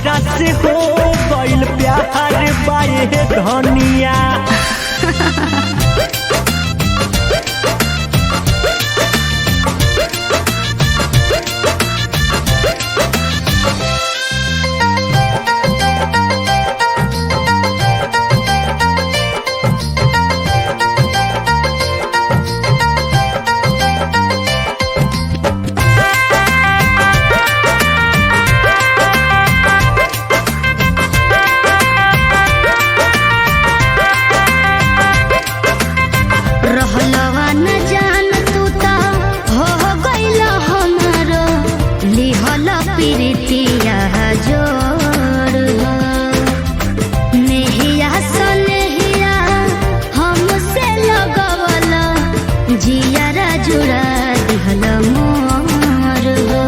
तोहरा से हो गइल प्यार बाए धनिया। प्रीतिया जोड़ नेहिया सनेहिया हमसे लगवल जियारा जुड़ा दिहल मोर हो।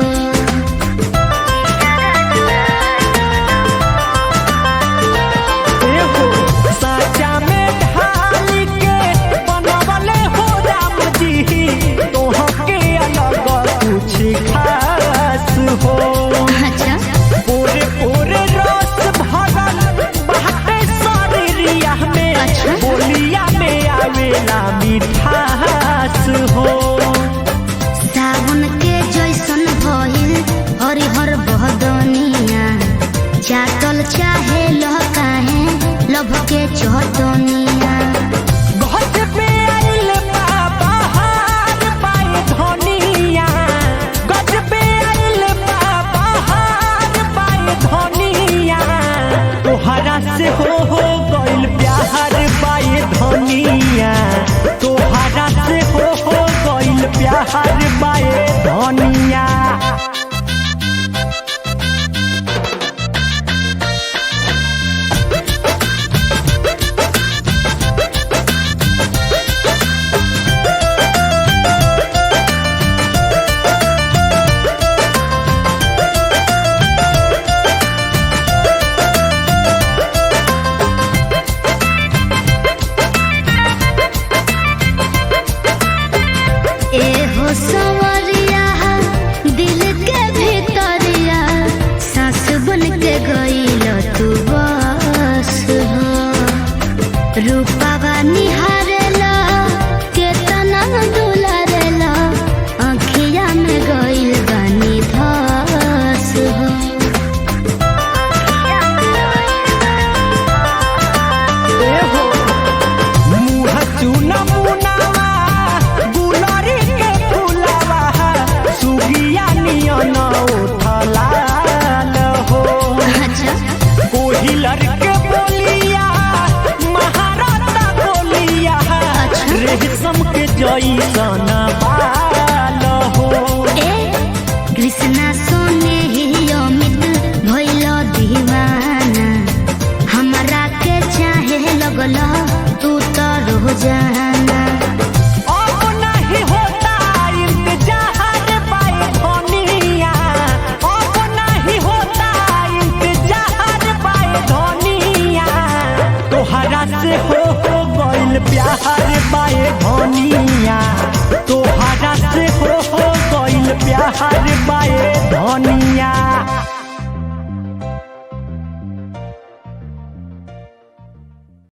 साचा में ढाल के बनवले हो राम जी तोहके अलग कुछ खास हो। बोलिया में आवेला मिठास हो। सावन के जैसन भइल हरिहर बहदनिया चाटल चाहे लहकाहे लभ के चहतनिया। गज पे आइल बहार बाए धनिया, गज पे आइल बहार बाए धनिया। तोहरा से हो गइल प्यार बाए धनिया, तोहरा से हो गइल प्यार बाए धनिया। सवरिया दिल के भीतरिया सांस बन के गइल तू बस हो। रूपावा निहारेला केतना दुलारेला आँखिया में गइल बानी धस हो। मुँह चूना मुनावा गुलरी के फुलावा सुगिया नियन उठलाल हो। कोहिलर के बोलिया महाराता बोलिया रेशम के जैसन बाल हो। कृष्णा सोने ही अमित भइल दीवाना हमरा के चाहे लगल तू तो रोजाना।